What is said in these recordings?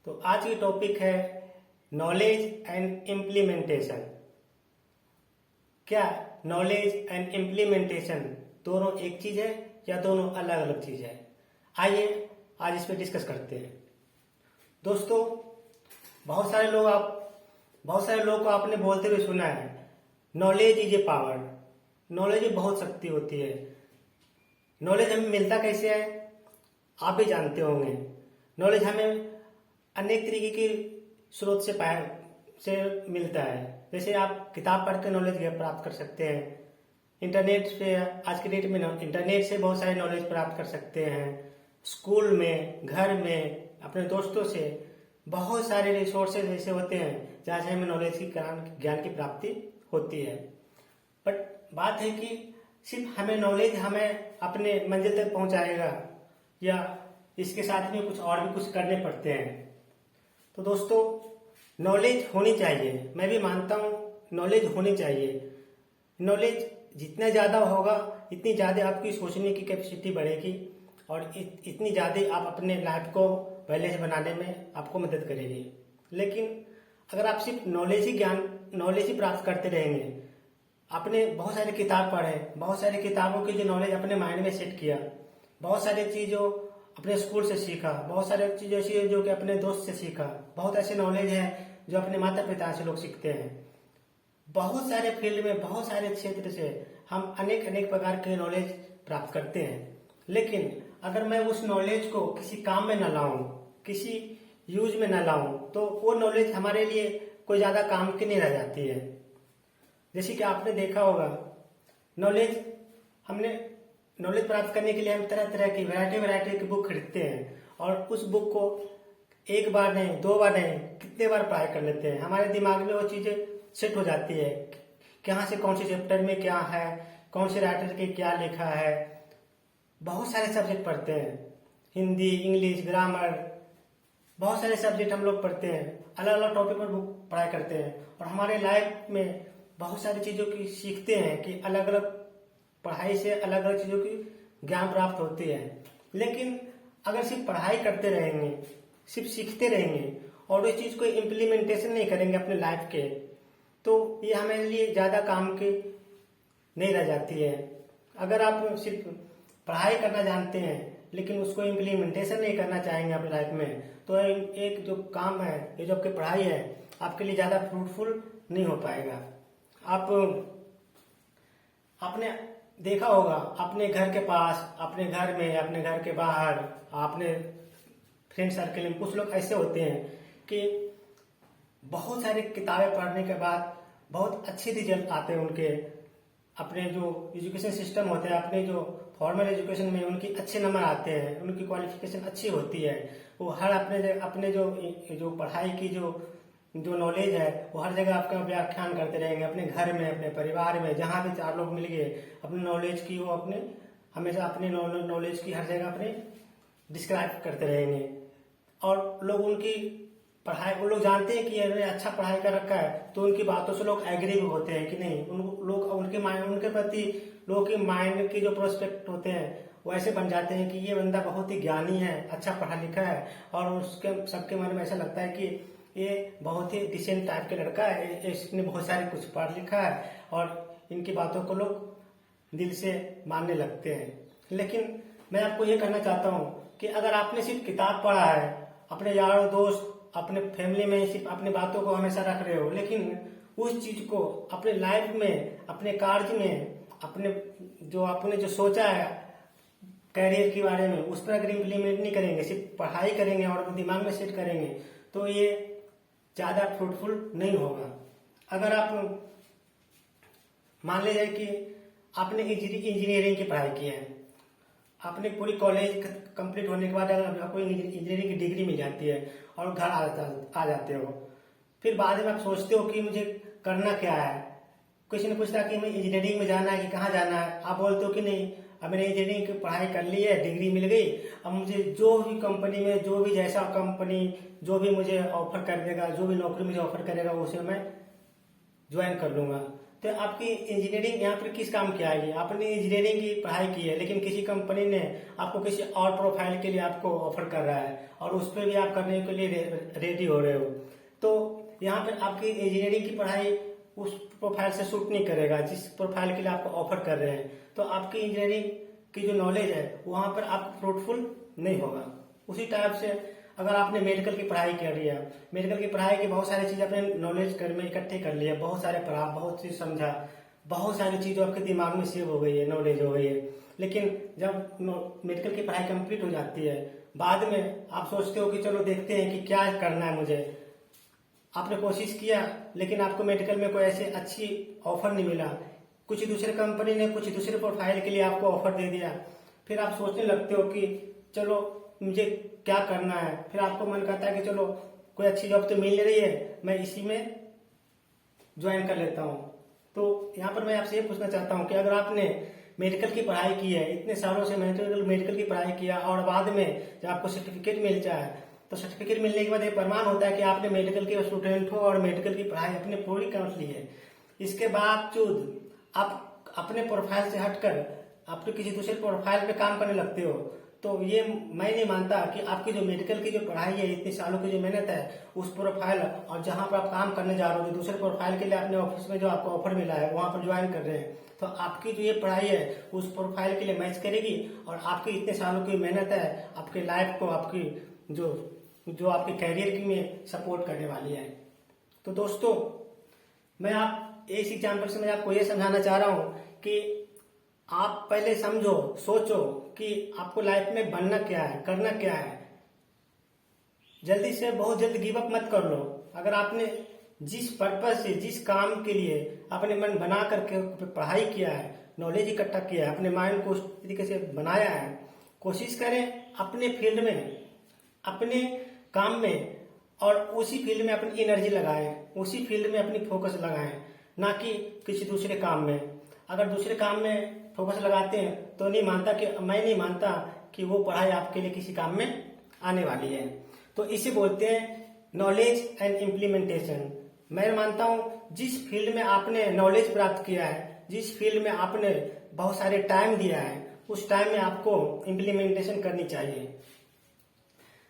तो आज की टॉपिक है नॉलेज एंड इम्प्लीमेंटेशन। क्या नॉलेज एंड इम्प्लीमेंटेशन दोनों एक चीज है या दोनों अलग अलग चीज है? आइए आज इस पे डिस्कस करते हैं। दोस्तों, बहुत सारे लोग को आपने बोलते हुए सुना है, knowledge is a power. Knowledge में बहुत शक्ति होती है। नॉलेज हमें मिलता कैसे है आप भी जानते होंगे। नॉलेज हमें अनेक तरीके की स्रोत से मिलता है। जैसे आप किताब पढ़ के नॉलेज प्राप्त कर सकते हैं। इंटरनेट से आज के डेट में इंटरनेट से बहुत सारे नॉलेज प्राप्त कर सकते हैं। स्कूल में, घर में, अपने दोस्तों से बहुत सारे रिसोर्सेज ऐसे होते हैं जहाँ से हमें नॉलेज की ज्ञान की प्राप्ति होती है। बट बात है कि सिर्फ हमें नॉलेज हमें अपने मंजिल तक पहुंचाएगा या इसके साथ में कुछ और भी कुछ करने पड़ते हैं। तो दोस्तों, नॉलेज होनी चाहिए। मैं भी मानता हूँ नॉलेज होनी चाहिए। नॉलेज जितना ज्यादा होगा इतनी ज्यादा आपकी सोचने की कैपेसिटी बढ़ेगी और इतनी ज्यादा आप अपने लाइफ को बैलेंस बनाने में आपको मदद करेगी। लेकिन अगर आप सिर्फ नॉलेज ही प्राप्त करते रहेंगे, आपने बहुत सारी किताब पढ़े, बहुत सारी किताबों की जो नॉलेज अपने माइंड में सेट किया, बहुत सारी चीजों अपने स्कूल से सीखा, बहुत सारी चीजें ऐसी जो कि अपने दोस्त से सीखा, बहुत ऐसे नॉलेज है जो अपने माता पिता से लोग सीखते हैं। बहुत सारे फील्ड में, बहुत सारे क्षेत्र से हम अनेक प्रकार के नॉलेज प्राप्त करते हैं। लेकिन अगर मैं उस नॉलेज को किसी काम में न लाऊं, किसी यूज में न लाऊं, तो वो नॉलेज हमारे लिए कोई ज्यादा काम की नहीं रह जाती है। जैसे कि आपने देखा होगा, नॉलेज प्राप्त करने के लिए हम तरह तरह की वैरायटी की बुक खरीदते हैं और उस बुक को एक बार नहीं, दो बार नहीं, कितने बार पढ़ाई कर लेते हैं। हमारे दिमाग में वो चीजें सेट हो जाती है, कहाँ से कौन से चैप्टर में क्या है, कौन से राइटर के क्या लिखा है। बहुत सारे सब्जेक्ट पढ़ते हैं, हिंदी, इंग्लिश, ग्रामर, बहुत सारे सब्जेक्ट हम लोग पढ़ते हैं। अलग अलग टॉपिक पर बुक पढ़ाई करते हैं और हमारे लाइफ में बहुत सारी चीजों की सीखते हैं कि अलग अलग पढ़ाई से अलग अलग चीजों की ज्ञान प्राप्त होती है। लेकिन अगर सिर्फ पढ़ाई करते रहेंगे, सिर्फ सीखते रहेंगे और इस चीज को इम्प्लीमेंटेशन नहीं करेंगे अपने लाइफ के, तो ये हमारे लिए ज्यादा काम की नहीं रह जाती है। अगर आप सिर्फ पढ़ाई करना जानते हैं लेकिन उसको इम्प्लीमेंटेशन नहीं करना चाहेंगे अपनी लाइफ में, तो एक जो काम है, ये जो आपकी पढ़ाई है, आपके लिए ज्यादा फ्रूटफुल नहीं हो पाएगा। आपने देखा होगा, अपने घर के पास, अपने घर में, अपने घर के बाहर, अपने फ्रेंड सर्कल में कुछ लोग ऐसे होते हैं कि बहुत सारी किताबें पढ़ने के बाद बहुत अच्छे रिजल्ट आते हैं उनके। अपने जो एजुकेशन सिस्टम होते हैं, अपने जो फॉर्मल एजुकेशन में उनकी अच्छे नंबर आते हैं, उनकी क्वालिफिकेशन अच्छी होती है। वो हर अपने जो पढ़ाई की जो नॉलेज है वो हर जगह आपका व्याख्यान करते रहेंगे। अपने घर में, अपने परिवार में, जहां भी चार लोग मिल गए, अपनी नॉलेज की वो हमेशा अपनी नॉलेज की हर जगह अपने डिस्क्राइब करते रहेंगे। और लोग वो लोग जानते हैं कि इन्होंने अच्छा पढ़ाई कर रखा है, तो उनकी बातों से लोग एग्री भी होते हैं कि नहीं, उनके प्रति लोगों के माइंड के जो प्रोस्पेक्ट होते हैं वो ऐसे बन जाते हैं कि ये बंदा बहुत ही ज्ञानी है, अच्छा पढ़ा लिखा है, और सबके मन में ऐसा लगता है कि ये बहुत ही डिसेंट टाइप के लड़का है, इसने बहुत सारे कुछ पढ़ लिखा है, और इनकी बातों को लोग दिल से मानने लगते हैं। लेकिन मैं आपको ये कहना चाहता हूँ कि अगर आपने सिर्फ किताब पढ़ा है, अपने यारों दोस्त, अपने फैमिली में सिर्फ अपनी बातों को हमेशा रख रहे हो, लेकिन उस चीज को अपने लाइफ में, अपने कार्य में, आपने जो सोचा है कैरियर के बारे में, उस पर अगर इम्प्लीमेंट नहीं करेंगे, सिर्फ पढ़ाई करेंगे और अपने दिमाग में सेट करेंगे, तो ये ज्यादा फ्रूटफुल नहीं होगा। अगर आप मान लीजिए कि आपने इंजीनियरिंग की पढ़ाई की है, आपने पूरी कॉलेज कंप्लीट होने के बाद अगर आपको इंजीनियरिंग की डिग्री मिल जाती है और घर आ जाते हो, फिर बाद में आप सोचते हो कि मुझे करना क्या है। किसी ने पूछता कि मैं इंजीनियरिंग में जाना है कि कहाँ जाना है, आप बोलते हो कि नहीं, अब मैंने इंजीनियरिंग की पढ़ाई कर ली है, डिग्री मिल गई, अब मुझे जो भी कंपनी में, जो भी जैसा कंपनी जो भी मुझे ऑफर कर देगा, जो भी नौकरी मुझे ऑफर करेगा, उसे मैं ज्वाइन कर लूंगा। तो आपकी इंजीनियरिंग यहाँ पर किस काम की आएगी? आपने इंजीनियरिंग की पढ़ाई की है, लेकिन किसी कंपनी ने आपको किसी और प्रोफाइल के लिए आपको ऑफर कर रहा है और उस पर भी आप करने के लिए रेडी हो रहे हो, तो यहाँ पे आपकी इंजीनियरिंग की पढ़ाई उस प्रोफाइल से सूट नहीं करेगा जिस प्रोफाइल के लिए आपको ऑफर कर रहे हैं। तो आपकी इंजीनियरिंग की जो नॉलेज है वहां पर आपको फ्रूटफुल नहीं होगा। उसी टाइप से अगर आपने मेडिकल की पढ़ाई कर लिया, मेडिकल की पढ़ाई की बहुत सारी चीजें अपने नॉलेज कर में इकट्ठे कर लिया, बहुत सारे पढ़ा, बहुत चीज समझा, बहुत सारी चीजों आपके दिमाग में सेव हो गई है, नॉलेज हो गई है, लेकिन जब मेडिकल की पढ़ाई कंप्लीट हो जाती है बाद में आप सोचते हो कि चलो देखते हैं कि क्या करना है मुझे। आपने कोशिश किया लेकिन आपको मेडिकल में कोई ऐसी अच्छी ऑफर नहीं मिला, कुछ दूसरे कंपनी ने कुछ दूसरे प्रोफाइल के लिए आपको ऑफर दे दिया, फिर आप सोचने लगते हो कि चलो मुझे क्या करना है। फिर आपको मन करता है कि चलो कोई अच्छी जॉब तो मिल रही है, मैं इसी में ज्वाइन कर लेता हूँ। तो यहाँ पर मैं आपसे ये पूछना चाहता हूँ कि अगर आपने मेडिकल की पढ़ाई की है, इतने सालों से मेडिकल की पढ़ाई किया और बाद में जब आपको सर्टिफिकेट मिल जाए तो सर्टिफिकेट मिलने के बाद एक प्रमाण होता है कि आपने मेडिकल के स्टूडेंट हो और मेडिकल की पढ़ाई अपने पूरी कर ली है, इसके बावजूद आप अपने प्रोफाइल से हटकर आप किसी दूसरे प्रोफाइल पे काम करने लगते हो, तो ये मैं नहीं मानता कि आपकी जो मेडिकल की जो पढ़ाई है, इतने सालों की जो मेहनत है, उस प्रोफाइल और जहां पर आप काम करने जा रहे हो, जो दूसरे प्रोफाइल के लिए अपने ऑफिस में जो आपको ऑफर मिला है वहां पर ज्वाइन कर रहे हैं, तो आपकी जो ये पढ़ाई है उस प्रोफाइल के लिए मैच करेगी और आपकी इतने सालों की मेहनत है आपके लाइफ को, आपकी जो आपके कैरियर की में सपोर्ट करने वाली है। तो दोस्तों, मैं आप इस एग्जाम्पल से मैं आपको ये समझाना चाह रहा हूं कि आप पहले समझो, सोचो कि आपको लाइफ में बनना क्या है, करना क्या है। जल्दी से बहुत जल्दी गिव अप मत कर लो। अगर आपने जिस पर्पज से, जिस काम के लिए अपने मन बना करके पढ़ाई किया है, नॉलेज इकट्ठा किया है, अपने माइंड को उस तरीके से बनाया है, कोशिश करें अपने फील्ड में, अपने काम में, और उसी फील्ड में अपनी एनर्जी लगाएं, उसी फील्ड में अपनी फोकस लगाएं, ना कि किसी दूसरे काम में। अगर दूसरे काम में फोकस लगाते हैं तो मैं नहीं मानता कि वो पढ़ाई आपके लिए किसी काम में आने वाली है। तो इसे बोलते हैं नॉलेज एंड इम्प्लीमेंटेशन। मैं मानता हूं जिस फील्ड में आपने नॉलेज प्राप्त किया है, जिस फील्ड में आपने बहुत सारे टाइम दिया है, उस टाइम में आपको इम्प्लीमेंटेशन करनी चाहिए,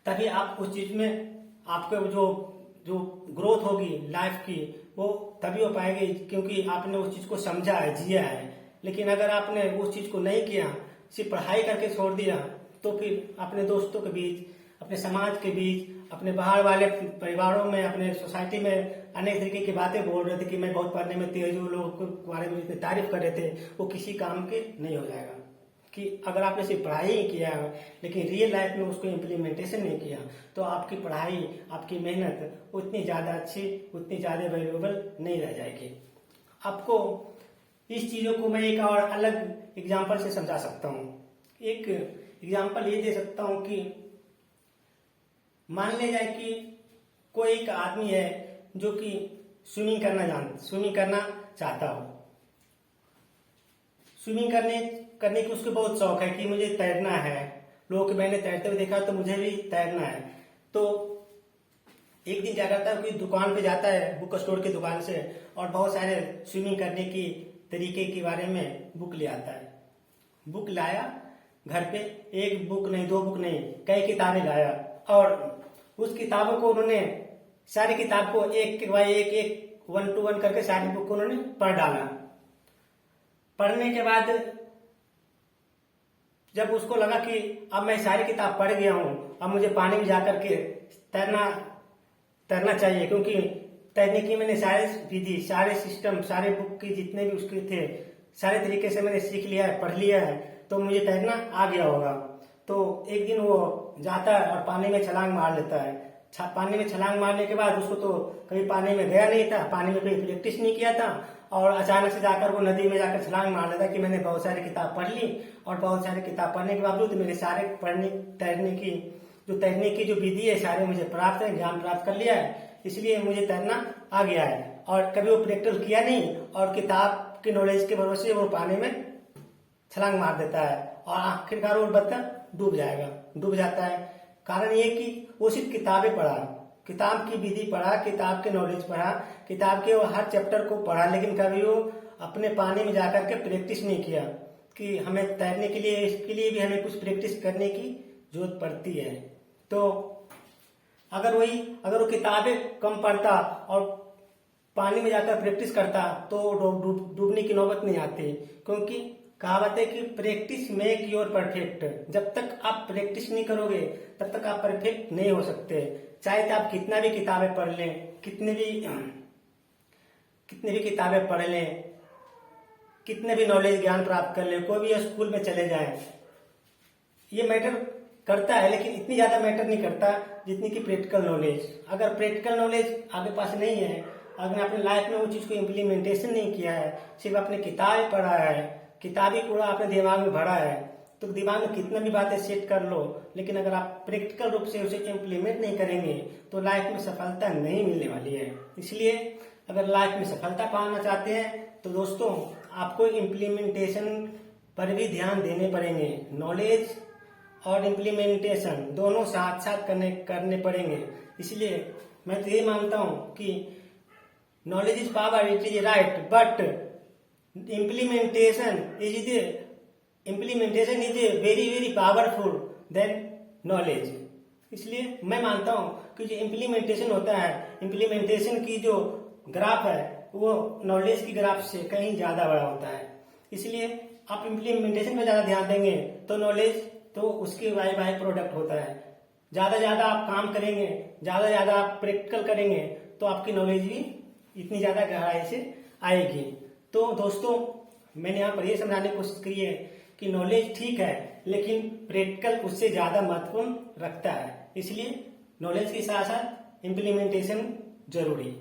तभी आप उस चीज में आपके जो ग्रोथ होगी लाइफ की वो तभी हो पाएगी, क्योंकि आपने उस चीज को समझा है, जिया है। लेकिन अगर आपने उस चीज को नहीं किया, सिर्फ पढ़ाई करके छोड़ दिया, तो फिर अपने दोस्तों के बीच, अपने समाज के बीच, अपने बाहर वाले परिवारों में, अपने सोसाइटी में अनेक तरीके की बातें बोल रहे थे कि मैं बहुत पढ़ने में तेज हूँ, लोगों के बारे में इतनी तारीफ कर रहे थे, वो किसी काम के नहीं हो जाएगा। कि अगर आपने सिर्फ पढ़ाई ही किया है लेकिन रियल लाइफ में उसको इम्प्लीमेंटेशन नहीं किया, तो आपकी पढ़ाई, आपकी मेहनत उतनी ज्यादा अच्छी, उतनी ज्यादा वैल्यूएबल नहीं रह जाएगी। आपको इस चीजों को मैं एक और अलग एग्जाम्पल से समझा सकता हूँ। एक एग्जाम्पल ये दे सकता हूँ कि मान लिया जाए कि कोई एक आदमी है जो कि स्विमिंग करना चाहता हो। स्विमिंग करने की उसको बहुत शौक है कि मुझे तैरना है, लोगों को मैंने तैरते हुए देखा तो मुझे भी तैरना है। तो एक दिन क्या करता है कि दुकान पे जाता है, बुक स्टोर की दुकान से, और बहुत सारे स्विमिंग करने की तरीके के बारे में बुक ले आता है। बुक लाया घर पे, एक बुक नहीं, दो बुक नहीं, कई किताबें लाया, और उस किताबों को उन्होंने, सारी किताब को एक बाय एक 1 to 1 करके सारी बुक को उन्होंने पढ़ डाला। पढ़ने के बाद जब उसको लगा कि अब मैं सारी किताब पढ़ गया हूं, अब मुझे पानी में जाकर के तैरना चाहिए, क्योंकि तैरने की मैंने सारे विधि, सारे सिस्टम, सारे बुक के जितने भी उसके थे, सारे तरीके से मैंने सीख लिया है, पढ़ लिया है, तो मुझे तैरना आ गया होगा। तो एक दिन वो जाता है और पानी में छलांग मार लेता है। पानी में छलांग मारने के बाद उसको तो कभी पानी में गया नहीं था, पानी में कभी प्रैक्टिस नहीं किया था, और अचानक से जाकर वो नदी में जाकर छलांग मार लेता कि मैंने बहुत सारी किताब पढ़ ली, और बहुत सारी किताब पढ़ने के बावजूद मेरे सारे तैरने की जो विधि है सारे मुझे प्राप्त है, ज्ञान प्राप्त कर लिया है, इसलिए मुझे तैरना आ गया है। और कभी वो प्रैक्टिकल किया नहीं, और किताब के नॉलेज के भरोसे वो पानी में छलांग मार देता है, और आखिरकार वो बच्चा डूब जाता है। कारण ये कि वो सिर्फ किताबें पढ़ा, किताब की विधि पढ़ा, किताब के नॉलेज पढ़ा, किताब के वो हर चैप्टर को पढ़ा, लेकिन कभी वो अपने पानी में जाकर के प्रैक्टिस नहीं किया कि हमें तैरने के लिए, इसके लिए भी हमें कुछ प्रैक्टिस करने की जरूरत पड़ती है। तो अगर वो किताबें कम पढ़ता और पानी में जाकर प्रैक्टिस करता तो डूबने की नौबत नहीं आती, क्योंकि कहावत है कि प्रैक्टिस मेक योर परफेक्ट। जब तक आप प्रैक्टिस नहीं करोगे तब तक आप परफेक्ट नहीं हो सकते। चाहे तो आप कितना भी किताबें पढ़ लें, कितनी भी किताबें पढ़ लें, कितने भी नॉलेज ज्ञान प्राप्त कर ले, कोई भी स्कूल में चले जाए, ये मैटर करता है, लेकिन इतनी ज्यादा मैटर नहीं करता जितनी कि प्रैक्टिकल नॉलेज। अगर प्रैक्टिकल नॉलेज आपके पास नहीं है, अगर आपने लाइफ में वो चीज को इम्प्लीमेंटेशन नहीं किया है, सिर्फ आपने किताब पढ़ा है, किताबी कूड़ा आपने दिमाग में भरा है, तो दिमाग में कितना भी बातें सेट कर लो, लेकिन अगर आप प्रैक्टिकल रूप से उसे इम्प्लीमेंट नहीं करेंगे तो लाइफ में सफलता नहीं मिलने वाली है। इसलिए अगर लाइफ में सफलता पाना चाहते हैं तो दोस्तों आपको इम्प्लीमेंटेशन पर भी ध्यान देने पड़ेंगे। नॉलेज और इम्प्लीमेंटेशन दोनों साथ साथ करने पड़ेंगे। इसलिए मैं तो ये मानता हूं कि knowledge is power, it is right, but implementation is very very powerful than knowledge. इसलिए मैं मानता हूं कि जो इम्प्लीमेंटेशन होता है, इम्प्लीमेंटेशन की जो ग्राफ है वो नॉलेज की ग्राफ से कहीं ज्यादा बड़ा होता है। इसलिए आप इम्प्लीमेंटेशन पे ज्यादा ध्यान देंगे तो नॉलेज तो उसके बाय प्रोडक्ट होता है। ज्यादा आप काम करेंगे, ज्यादा आप प्रैक्टिकल करेंगे तो आपकी नॉलेज भी इतनी ज्यादा गहराई से आएगी। तो दोस्तों मैंने यहाँ पर यह समझाने की कोशिश की है कि नॉलेज ठीक है, लेकिन प्रैक्टिकल उससे ज्यादा महत्वपूर्ण रखता है। इसलिए नॉलेज के साथ साथ इम्प्लीमेंटेशन जरूरी।